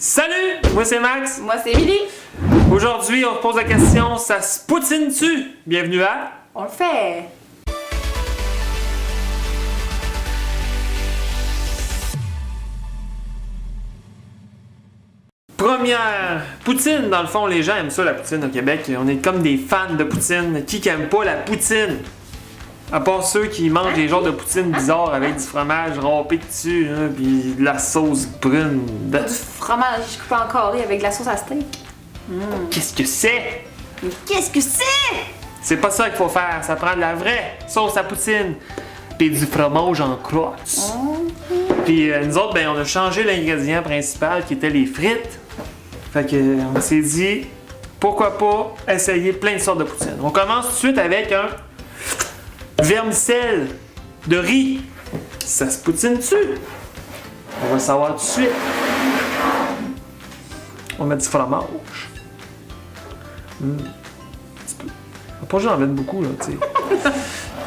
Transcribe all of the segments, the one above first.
Salut! Moi c'est Max. Moi c'est Émilie. Aujourd'hui, on se pose la question, ça se poutine-tu? Bienvenue à... On le fait. Première poutine, dans le fond, les gens aiment ça la poutine au Québec. On est comme des fans de poutine. Qui aime pas la poutine? À part ceux qui mangent des genres de poutine bizarres avec du fromage râpé dessus, hein, pis de la sauce brune. Du fromage coupé en carré avec de la sauce à steak. Qu'est-ce que c'est? Mais qu'est-ce que c'est? C'est pas ça qu'il faut faire, ça prend de la vraie sauce à poutine. Pis du fromage en croûte. Puis nous autres, ben, on a changé l'ingrédient principal qui était les frites. Fait que on s'est dit, pourquoi pas essayer plein de sortes de poutine. On commence tout de suite avec un vermicelle de riz. Ça se poutine dessus. On va le savoir tout de suite. On met du fromage. Un petit peu. Faut pas que j'en mette beaucoup, là, tu sais.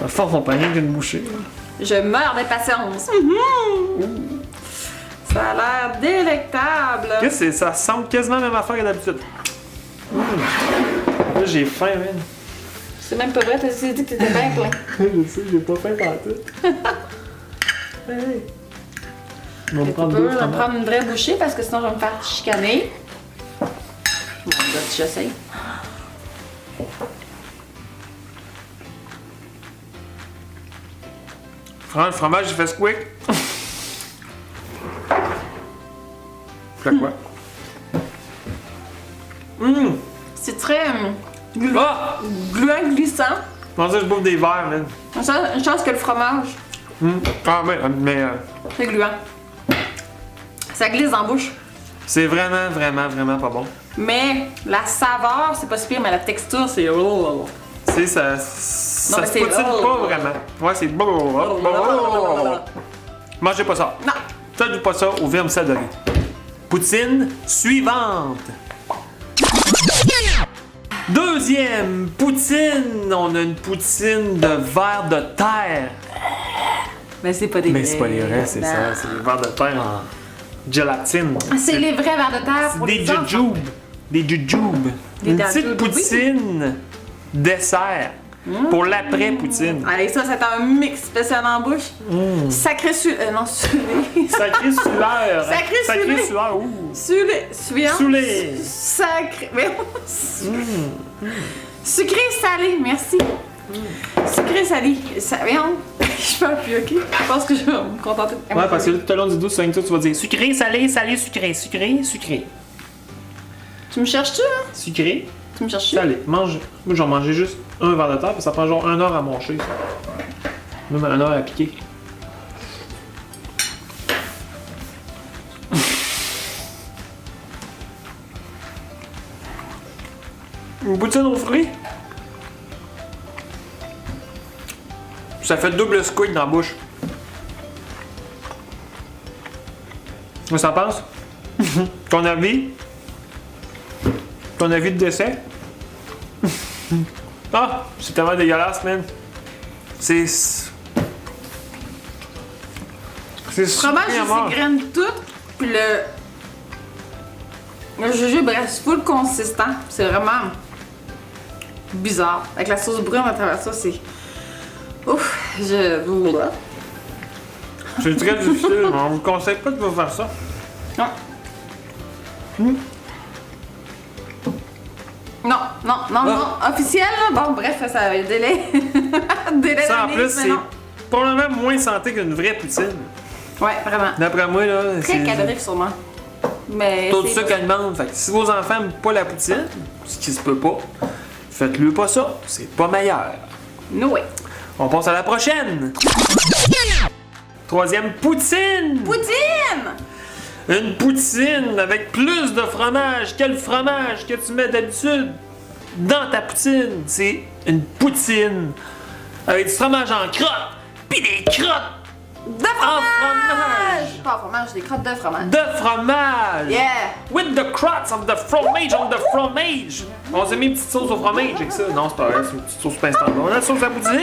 À fond, on prend rien qu'une bouchée. Là. Je meurs d'impatience. Ça a l'air délectable. Qu'est-ce que c'est? Ça ressemble quasiment à la même affaire que d'habitude. Là, j'ai faim, man. C'est même pas vrai, t'as dit que t'étais bien plein. Je sais, j'ai pas faim partout. Hey. On va me Tu prendre peux deux en fromages. prendre une vraie bouchée parce que sinon je vais me faire chicaner. Bon, là, j'essaye. Le fromage, il fait squick. Fait quoi? C'est très Ah! gluant, glissant. Je pensais que je bouffe des verres, man. Une chance que le fromage, Ah, mais c'est gluant. Ça glisse dans la bouche. c'est vraiment, vraiment, vraiment pas bon. Mais la saveur, c'est pas si pire, mais la texture, c'est... Tu sais, ça se mais c'est- poutine pas vraiment. Ouais, c'est... Mangez pas ça. Non. Faites pas ça au vermicelle de riz. Poutine suivante. Deuxième poutine. On a une poutine de verre de terre. Mais c'est pas des Mais c'est pas les vrais, c'est Non. ça. C'est des verres de terre en gélatine. C'est les vrais vers de terre pour Des les enfants. jujubes. Des jujubes. Des Une petite jujubes, poutine dessert pour l'après-poutine. Allez, ça, c'est un mix spécial en bouche. Sacré non, sulé. Sacré sueur. Sacré sueur. sueur. Ouh. Sulé. Suivant. Soulé. Sacré. Mais Sucré salé, merci. Sucré salé. Voyons. Je parle plus, ok? Je pense que je vais me contenter. Ouais, parce que tout au long du dos, tu vas dire sucré, salé, salé, sucré, sucré, sucré. Tu me cherches-tu, hein? Sucré, Tu me cherches-tu? salé. Mange. Moi, j'en mangeais juste un verre de terre, puis ça prend genre 1 heure à manger. Même 1 heure à piquer. Une poutine aux fruits. Ça fait double squid dans la bouche. Qu'est-ce que ça pense? Ton avis? Ton avis de décès? Ah! C'est tellement dégueulasse, man. C'est Le fromage, super il mort. s'égrène tout, puis le jujube reste full consistant. C'est vraiment bizarre. Avec la sauce brune à travers ça, c'est... Ouf, C'est très difficile. On vous conseille pas de vous faire ça. Non. Non. Officiel, là? Bon, bref, ça a un délai. Délai Ça, en d'année, plus, mais c'est non. probablement moins santé qu'une vraie poutine. Ouais, vraiment. D'après moi, là, Très calorique, sûrement. Mais tout c'est ça bon. qu'elle demande. Fait que si vos enfants n'aiment pas la poutine, ce qui se peut pas, faites-le pas ça. C'est pas meilleur. No way. On passe à la prochaine. Troisième poutine. Poutine! Une poutine avec plus de fromage. Quel fromage que tu mets d'habitude dans ta poutine? C'est une poutine avec du fromage en crotte, puis des crottes De en fromage! fromage. Pas en fromage, des crottes de fromage. De fromage. Yeah! With the crots of the fromage on the fromage. On s'est mis une petite sauce au fromage avec ça. Non, c'est pas vrai, c'est une petite sauce pince On a la sauce à poutine.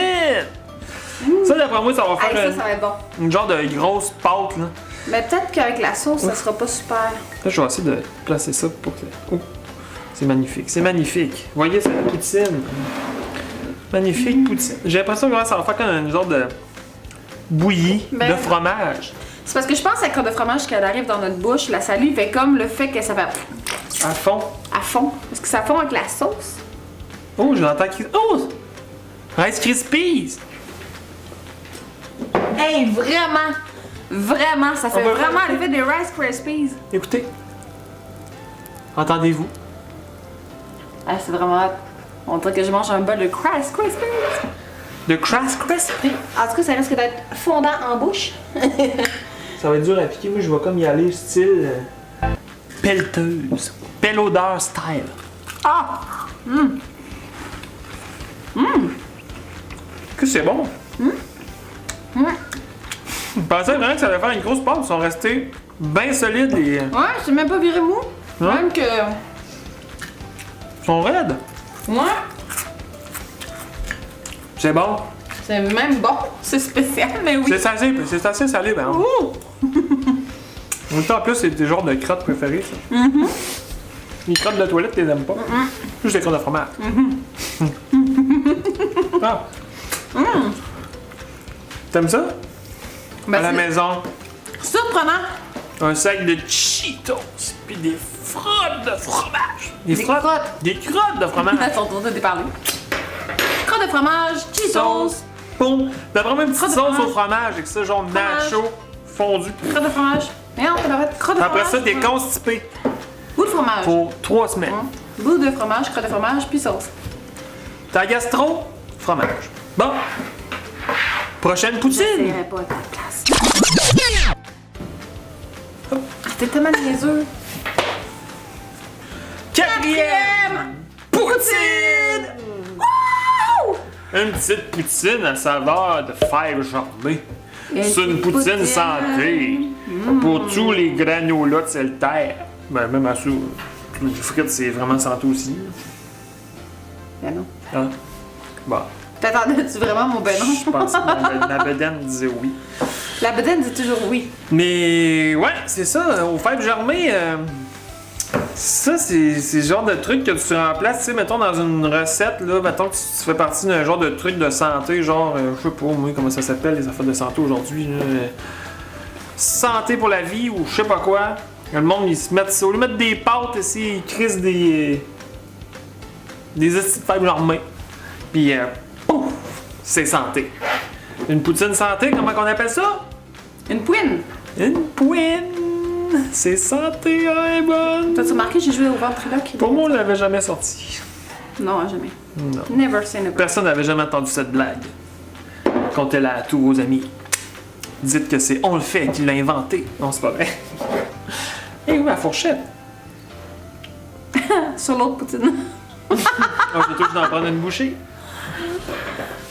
Ça, d'après moi, ça va Allez, faire ça va être bon. une genre de grosse pâte, là. Mais peut-être qu'avec la sauce, ça sera pas super. Là, je vais essayer de placer ça pour que... Oh, c'est magnifique, c'est magnifique. Vous voyez, c'est la poutine. Magnifique poutine. J'ai l'impression que ça va faire comme une sorte de bouillie Ben, de fromage. C'est parce que je pense que la crotte de fromage, quand elle arrive dans notre bouche, la salive est comme le fait que ça va À fond. à fond. Est-ce que ça fond avec la sauce? Oh, j'entends... Oh! Rice Krispies! Hey, vraiment! Vraiment, ça fait va vraiment faire- l'effet des Rice Krispies. Écoutez. Entendez-vous? Ah, c'est vraiment hot. On dirait que je mange un bol de Rice Krispies. De Rice Krispies. En tout cas, ça risque d'être fondant en bouche. Ça va être dur à piquer. Moi, je vais comme y aller style... pelleteuse. Pelodeur style. Ah! Que c'est bon. Je pensais vraiment que ça allait faire une grosse pâte. Ils sont restés bien solides et... Ouais, c'est même pas viré mou. Hein? Même que. Ils sont raides. Ouais, C'est bon. c'est même bon. C'est spécial, mais oui. C'est assez salé, ben. Ouh! En même temps, en plus, c'est tes genres de crottes préférées, ça. Les crottes de toilette, t'es aimes pas. Juste les crottes de fromage. Ah. T'aimes ça? Ben, À la c'est maison, surprenant. un sac de Cheetos, puis des frottes de fromage. Des crottes. Des crottes de fromage. Elles sont tournées de déparler. Crotte de fromage, Cheetos, Boum. D'après moi, une petite Crotte de sauce fromage. au fromage avec ça, genre Fromage. nacho, fondu. crotte de fromage. Mais on peut la mettre crotte de fromage. Après ça, t'es constipé Bout de fromage. pour 3 semaines. Bout de fromage, crotte de fromage, puis sauce. T'as gastro, fromage. Bon. Prochaine poutine. J'essaierai pas à ta place. Ah, t'es tellement niaiseux. Quatrième poutine. Wouh! Une petite poutine à saveur de fèves germées. C'est une poutine santé. Pour tous les granolas de cette terre. Ben, même à ça, les frites, c'est vraiment santé aussi. Ben non. Hein? Bon. T'attendais-tu vraiment mon ben non? Je pense que ma bedaine disait oui. La bedaine dit toujours oui. Mais ouais, c'est ça, aux fèves germées, ça c'est le genre de truc que tu remplaces, tu sais, mettons dans une recette, là, mettons que tu fais partie d'un genre de truc de santé, genre, je sais pas moi comment ça s'appelle les affaires de santé aujourd'hui, là, santé pour la vie ou je sais pas quoi. Le monde ils se mettent ça, au lieu de mettre des pâtes ici, ils crissent des estis de fèves germées. Puis pouf, c'est santé. Une poutine santé, comment qu'on appelle ça? Une pouine. Une pouine! C'est santé, elle est bonne! T'as-tu remarqué, j'ai joué au ventriloque? Pour moi, on l'avait jamais sorti. Non, jamais. Non. Never say never. Personne n'avait jamais entendu cette blague. Contez-la à tous vos amis. Dites que c'est on le fait qui l'a inventé. Non, c'est pas vrai. Et où la fourchette? Sur l'autre poutine. Ah, je vais toujours en prendre une bouchée.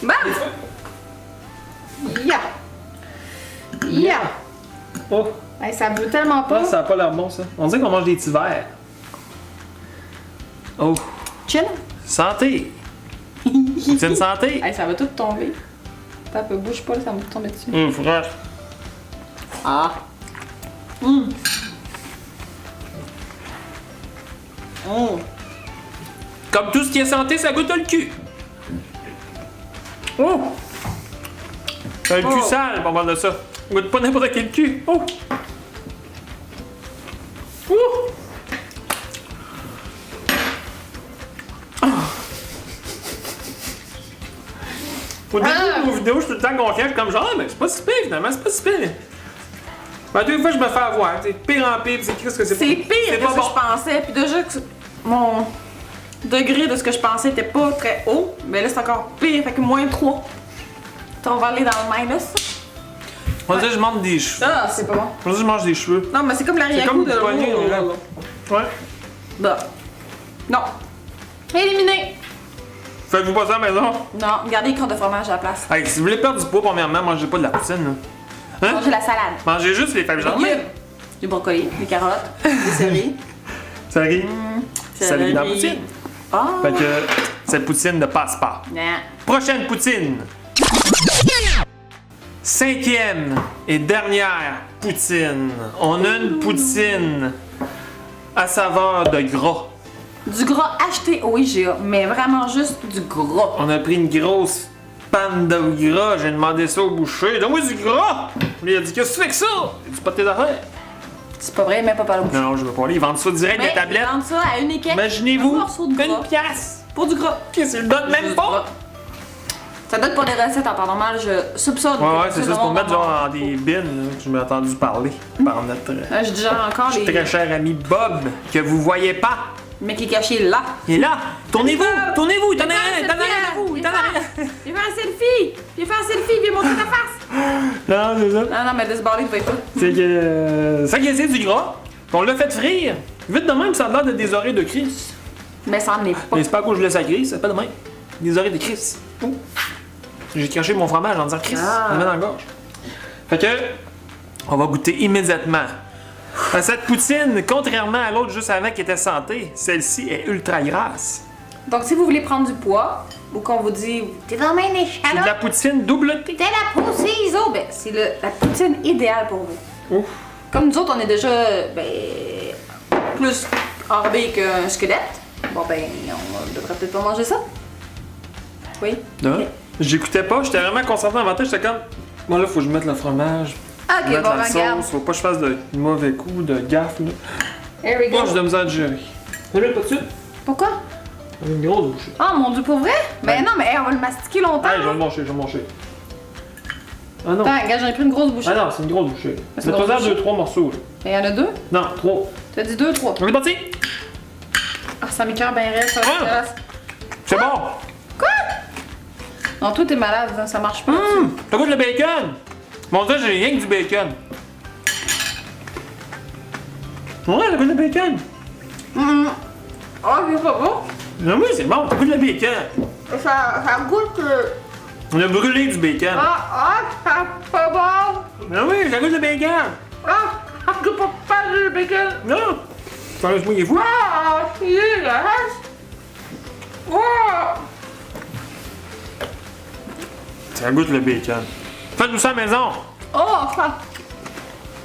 Bam! Ya! Ya! Oh, Hey, ça veut tellement pas. ça a pas l'air bon, ça. On dirait qu'on mange des petits verres. Oh, Chill. santé! Poutine santé! Hey, ça va tout tomber. Attends un peu, bouge pas, là, ça va tout tomber dessus. Frère. Ah! Comme tout ce qui est santé, ça goûte le cul. Oh! C'est le cul Oh. sale, on parle de ça. Ça goûte pas n'importe quel cul. Oh! Ouh! Ah. Au début de vos vidéos, je suis tout le temps confiant, je suis comme genre, ah, mais c'est pas si pire finalement, c'est pas si pire. Ben, deux fois, je me fais avoir. C'est pire en pire, pis c'est Christ que c'est C'est pire c'est que pas ce que bon. je pensais. Puis déjà, que mon degré de ce que je pensais était pas très haut. Mais là, c'est encore pire. Fait que moins 3. On va aller dans le minus. On dirait que je mange des cheveux. Ça, c'est pas bon. On dirait que je mange des cheveux. Non, mais c'est comme C'est l'arrière-goût comme de du poignet, l'eau. là. Ouais. Bah. Non. Éliminé. Faites-vous pas ça à la maison? Non, gardez les crottes de fromage à la place. Hey, si vous voulez perdre du poids, premièrement, mangez pas de la poutine. Là. Hein? Mangez la salade. Mangez juste les fèves germées. Légumes. Du brocoli, des carottes, des céleri. Ça arrive. Ça arrive dans la poutine. Ah. Fait que cette poutine ne passe pas. Non. Prochaine poutine. 5e et dernière poutine. On a une poutine à saveur de gras. Du gras acheté au IGA, mais vraiment juste du gras. On a pris une grosse panne de gras. J'ai demandé ça au boucher. Donne-moi du gras! Lui, il a dit, qu'est-ce que tu fais que ça? C'est pas tes affaires. C'est pas vrai, mais pas par le boucher. Non, je veux pas aller. Ils vendent ça direct des Mais tablettes. ils vendent ça à une équette. Imaginez-vous, Un morceau de gras. une pièce. Pour du gras. Qu'est-ce qu'ils le donnent même Juste pas? gras. Ça doit être pour des recettes en temps normal, je soupçonne. Ouais, que c'est ça, c'est pour mettre genre en des bins, là, que je m'ai entendu parler par notre J'ai déjà encore les. très cher ami Bob, que vous voyez pas. Le mec qui est caché là. Il est là! Tournez-vous! Bob! Tournez-vous! Il t'en a Viens rien! Il faire t'en a un rien à vous! Il t'en a rien! Viens faire un selfie! Viens faire un selfie! Viens montrer ta face! Non, c'est ça. Non, non, mais de se barrer, tu vas pas. C'est que. Ça qui essaie du gras, on l'a fait frire. Vite de même, ça a l'air de des oreilles de Chris. Mais ça en est pas. Mais c'est pas à cause que je laisse à Chris, c'est pas de même. Des oreilles de Chris. Oh. J'ai craché mon fromage en disant Chris, Ah. ça me met dans la gorge. Fait que, on va goûter immédiatement. À cette poutine, contrairement à l'autre juste avant qui était santé, celle-ci est ultra grasse. Donc, si vous voulez prendre du poids, ou qu'on vous dit, t'es vraiment une C'est de la échalote, poutine double-T. t'es la poutine ISO, ben, c'est la poutine idéale pour vous. Ouf. Comme nous autres, on est déjà, ben, plus enrobés qu'un squelette. Bon, ben, on devrait peut-être pas manger ça. Oui. Non? Ok. J'écoutais pas, j'étais vraiment concentré en matin, j'étais comme. Bon là, faut que je mette le fromage. Ok, Mettre bon, la regarde. sauce, faut pas que je fasse de mauvais coups, de gaffe là. Here we go. Moi, j'ai de la misère à digérer. Ça pas dessus? Pourquoi? Une grosse bouchée. Oh mon dieu, pour vrai? Ben Ouais. non, mais hey, on va le mastiquer longtemps. Hey, je vais hein. le manger, je vais le manger. Ah non. Attends, regarde, j'en ai pris une grosse bouchée. Ah non, c'est une grosse bouchée. C'est une Mets-toi grosse en bouchée? 2-3 morceaux là. Il y en a deux? Non, 3. T'as dit deux, trois. On est parti? Ah, ça m'écoeure bien raide, ça. Ah! dégueulasse. C'est bon! Non, toi, t'es malade, hein, ça marche pas. T'as goût de le bacon? Mon dieu, j'ai rien que du bacon. Ouais, t'as goût de bacon. Oh, c'est pas bon. Non, oui, c'est bon, t'as goût de le bacon. Ça goûte. On a brûlé du bacon. c'est pas bon. Non, oui, ça goûte de bacon. Ça goûte pas du bacon. Non! Ça laisse-moi, il est fou. Ah, c'est dégueulasse. Oh. Ça goûte le bacon. Faites-nous ça à la maison. Oh, ça.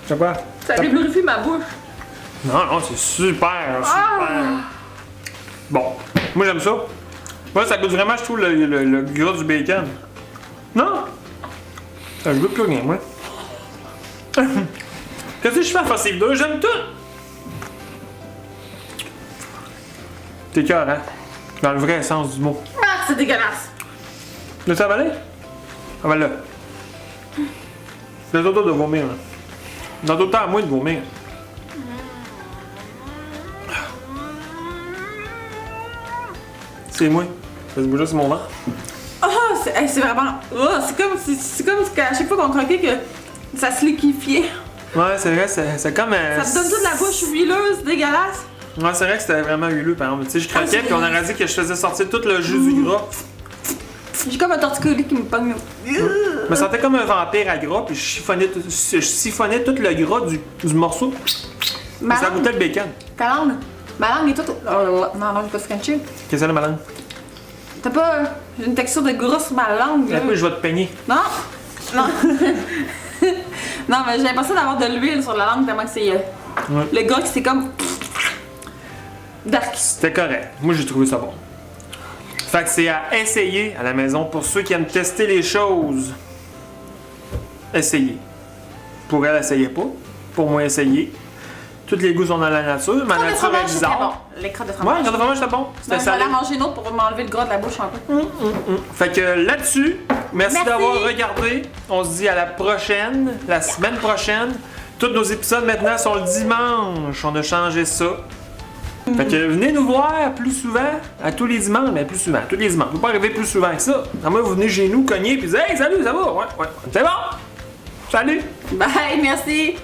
C'est quoi? Ça lubrifie ma bouche. Non, non, c'est super, super. Bon, moi j'aime ça. Moi, ça goûte vraiment, je trouve, le gras du bacon. Non? Ça goûte plus rien, moi. Qu'est-ce que je fais à Facile 2? J'aime tout! T'es cœur, hein? Dans le vrai sens du mot. Ah, c'est dégueulasse. Laisse avaler? Avale-le. C'est autour de vomir, là. Dans d'autres temps à moi de vomir. C'est moi. Ça se bouge sur mon ventre. Oh, c'est vraiment. Oh, c'est comme qu'à chaque fois qu'on croquait que ça se liquéfiait. Ouais, c'est vrai, c'est comme. Ça te donne toute la bouche huileuse, dégueulasse. Ouais, c'est vrai que c'était vraiment huileux, par exemple. Tu sais, je Ah, craquais, c'est puis on aurait dit que je faisais sortir tout le jus du gras. J'ai comme un torticolis qui me pogne. Je me sentais comme un vampire à gras, puis je siphonnais tout le gras du morceau. Ma Ça langue, goûtait le bacon. ta langue. Ma langue est toute. Oh, non, non, j'ai pas de Frenchie. Qu'est-ce que c'est, la malade? T'as pas une texture de gras sur ma langue, là. Après, je vais te peigner. Non! Non! Non, mais j'ai l'impression d'avoir de l'huile sur la langue tellement que c'est. Le gras qui c'est comme. Dark. C'était correct. Moi, j'ai trouvé ça bon. Fait que c'est à essayer à la maison pour ceux qui aiment tester les choses. Essayez. Pour elle, essayez pas. Pour moi, essayez. Tous les goûts sont dans la nature. Ma Le nature est fromage, c'était bon. bizarre. Les crottes de Ouais, fromage. le fromage, c'était bon. C'était Ben, je vais salé. aller en manger une autre pour m'enlever le gras de la bouche un peu. Fait que là-dessus, merci Merci. d'avoir regardé. On se dit à la prochaine, la semaine prochaine. Tous nos épisodes maintenant sont le dimanche. On a changé ça. Fait que venez nous voir plus souvent, à tous les dimanches, mais plus souvent, tous les dimanches. Vous pouvez pas arriver plus souvent que ça. À moins vous venez chez nous, cogner, puis vous dites hey, salut, ça va? Ouais, ouais. C'est bon! Salut! Bye, merci!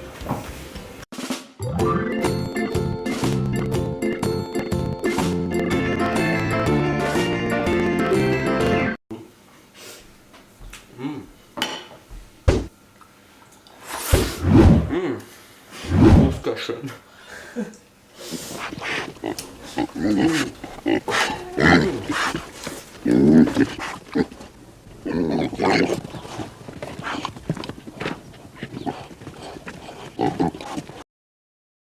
Grosse cochonne.